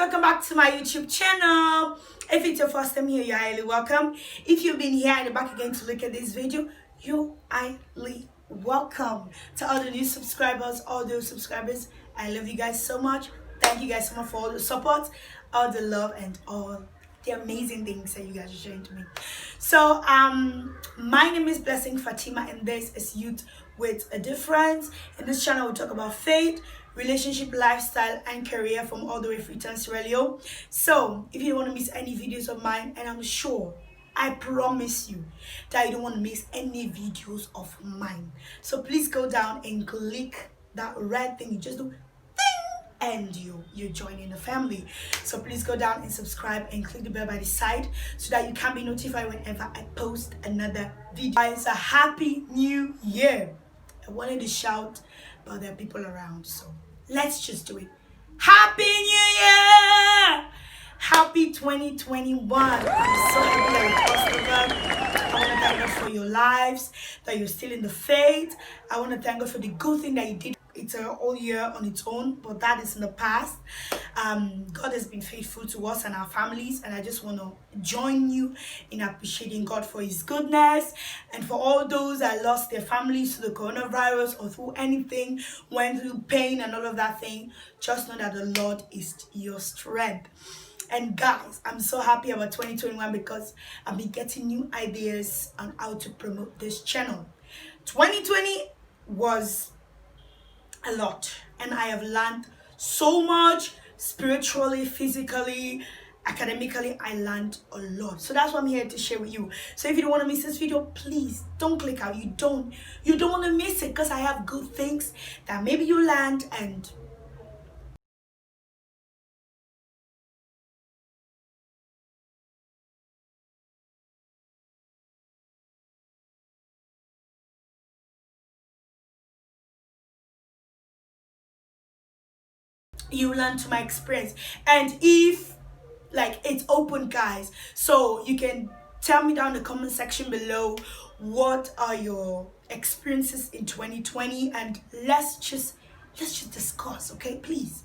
welcome back to my YouTube channel. If it's your first time here, you're highly welcome. If you've been here and you're back again to look at this video, you're highly welcome. To all the new subscribers, all those subscribers, I love you guys so much. Thank you guys so much for all the support, all the love, and all the amazing things that you guys are showing to me. So my name is Blessing Fatima, and this is Youth with a Difference. In this channel, we talk about faith, relationship, lifestyle, and career from all the way from Sierra Leone. So if you don't want to miss any videos of mine, and I'm sure, I promise you that you don't want to miss any videos of mine, so please go down and click that red thing. You just do and you're joining the family. So please go down and subscribe and click the bell by the side so that you can be notified whenever I post another video. It's a happy new year. I wanted to shout, but there are people around, so let's just do it. Happy New Year! Happy 2021. I'm so happy that we crossed over. I want to thank God for your lives, that you're still in the faith. I want to thank God for the good thing that you did. It's a whole year on its own, but that is in the past. God has been faithful to us and our families, and I just want to join you in appreciating God for his goodness. And for all those that lost their families to the coronavirus or through anything, went through pain and all of that thing, just know that the Lord is your strength. And guys, I'm so happy about 2021 because I've been getting new ideas on how to promote this channel. 2020 was a lot, and I have learned so much spiritually, physically, academically. I learned a lot, so that's what I'm here to share with you. So if you don't want to miss this video, please don't click out. You don't want to miss it, because I have good things that maybe you learned and you learn to my experience. And if like it's open, guys, so you can tell me down in the comment section below what are your experiences in 2020, and let's just discuss, okay, please.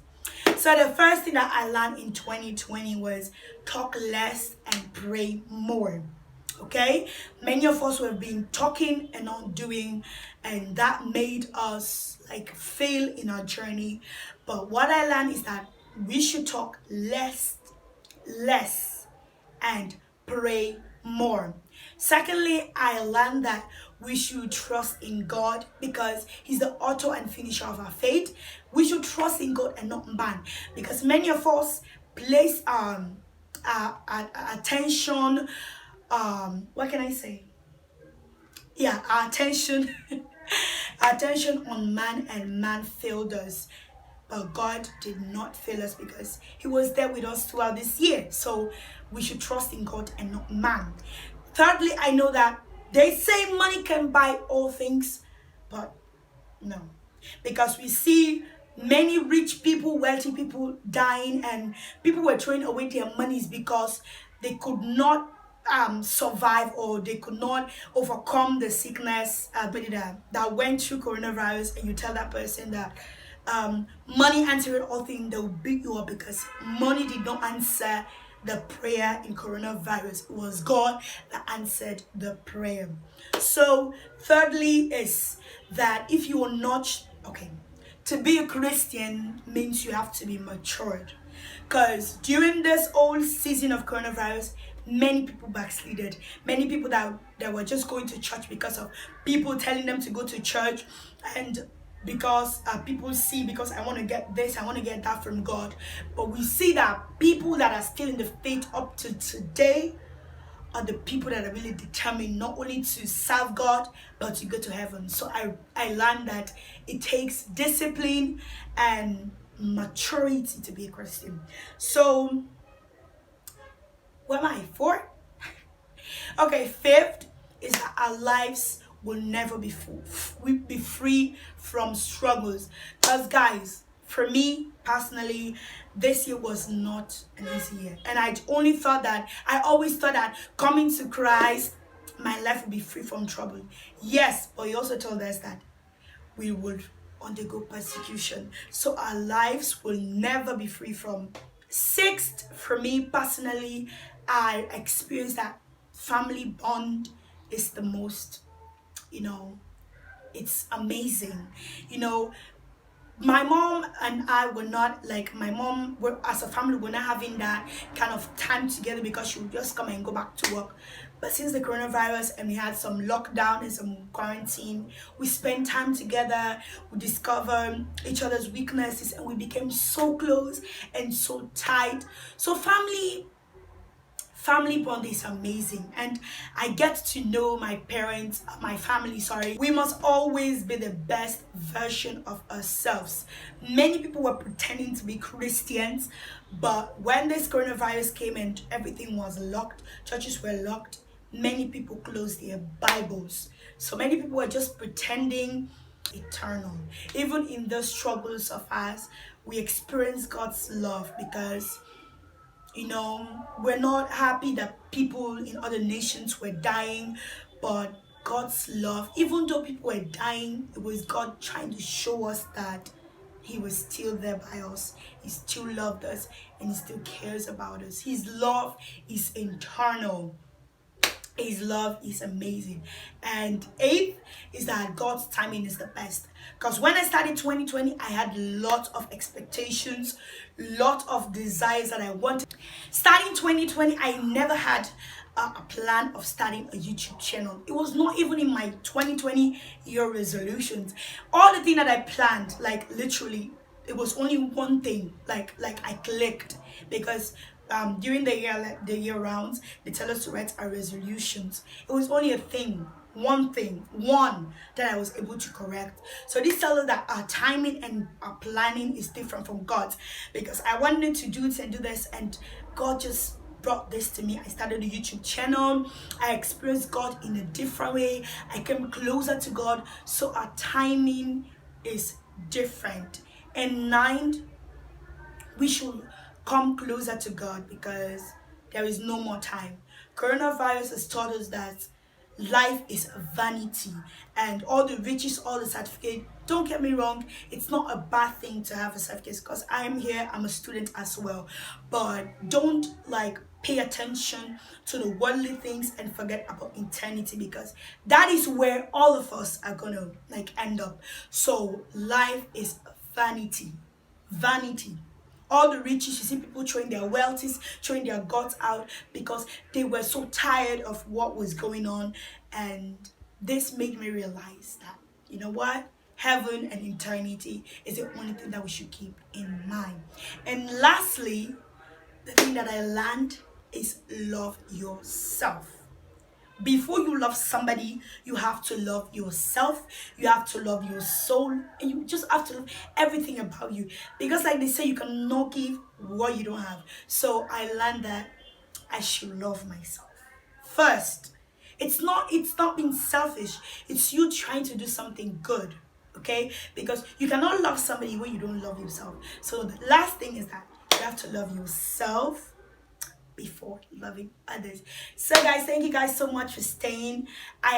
So the first thing that I learned in 2020 was talk less and pray more. Okay, many of us have been talking and not doing, and that made us like fail in our journey. But what I learned is that we should talk less and pray more. Secondly, I learned that we should trust in God because he's the author and finisher of our faith. We should trust in God and not man, because many of us place our attention, what can I say? Yeah, our attention attention on man, and man failed us. But God did not fail us because he was there with us throughout this year. So we should trust in God and not man. Thirdly, I know that they say money can buy all things, but no. Because we see many rich people, wealthy people dying, and people were throwing away their monies because they could not survive, or they could not overcome the sickness that went through coronavirus. And you tell that person that money answered all things, they'll beat you up because money did not answer the prayer in coronavirus. It was God that answered the prayer. So thirdly is that if you are not to be a Christian means you have to be matured, because during this whole season of coronavirus, many people backslided. Many people that were just going to church because of people telling them to go to church, and because people see, because I want to get this, I want to get that from God. But we see that people that are still in the faith up to today are the people that are really determined not only to serve God but to go to heaven. So I learned that it takes discipline and maturity to be a Christian. So what am I for? Okay, fifth is that our lives will never be free from struggles. Because guys, for me personally, this year was not an easy year, and I always thought that coming to Christ, my life would be free from trouble. Yes, but he also told us that we would undergo persecution, so our lives will never be free from Sixth, for me personally, I experienced that family bond is the most, you know, it's amazing. You know, my mom and I were not like, my mom were, as a family, we're not having that kind of time together because she would just come and go back to work. But since the coronavirus and we had some lockdown and some quarantine, we spent time together, we discovered each other's weaknesses, and we became so close and so tight. So family bond is amazing, and I get to know my parents, my family, sorry. We must always be the best version of ourselves. Many people were pretending to be Christians, but when this coronavirus came and everything was locked, churches were locked, many people closed their Bibles. So many people were just pretending eternal. Even in the struggles of us, we experience God's love because, you know, we're not happy that people in other nations were dying, but God's love, even though people were dying, it was God trying to show us that He was still there by us. He still loved us and He still cares about us. His love is eternal. His love is amazing. And eighth is that God's timing is the best. Because when I started 2020, I had lots of expectations, lot of desires that I wanted. Starting 2020, I never had a plan of starting a YouTube channel. It was not even in my 2020 year resolutions. All the things that I planned, like literally, it was only one thing, like I clicked, because during the year rounds, they tell us to write our resolutions. It was only a thing, one that I was able to correct. So this tells us that our timing and our planning is different from God's, because I wanted to do this and do this, and God just brought this to me. I started a YouTube channel. I experienced God in a different way. I came closer to God. So our timing is different. And ninth, we should come closer to God because there is no more time. Coronavirus has taught us that life is vanity, and all the riches, all the certificate. Don't get me wrong, it's not a bad thing to have a certificate, because I'm here, I'm a student as well. But don't pay attention to the worldly things and forget about eternity, because that is where all of us are gonna end up. So life is vanity. All the riches, you see people throwing their wealthies, throwing their gods out because they were so tired of what was going on. And this made me realize that, you know what, heaven and eternity is the only thing that we should keep in mind. And lastly, the thing that I learned is love yourself. Before you love somebody, you have to love yourself, you have to love your soul, and you just have to love everything about you. Because like they say, you cannot give what you don't have. So I learned that I should love myself first. It's not being selfish, it's you trying to do something good. Okay? Because you cannot love somebody when you don't love yourself. So the last thing is that you have to love yourself before loving others. So guys, thank you guys so much for staying. I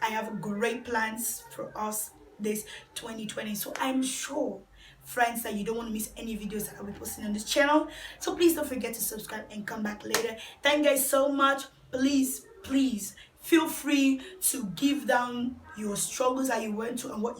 have great plans for us this 2020. So I'm sure, friends, that you don't want to miss any videos that I'll be posting on this channel. So please don't forget to subscribe and come back later. Thank you guys so much. Please feel free to give down your struggles that you went through and what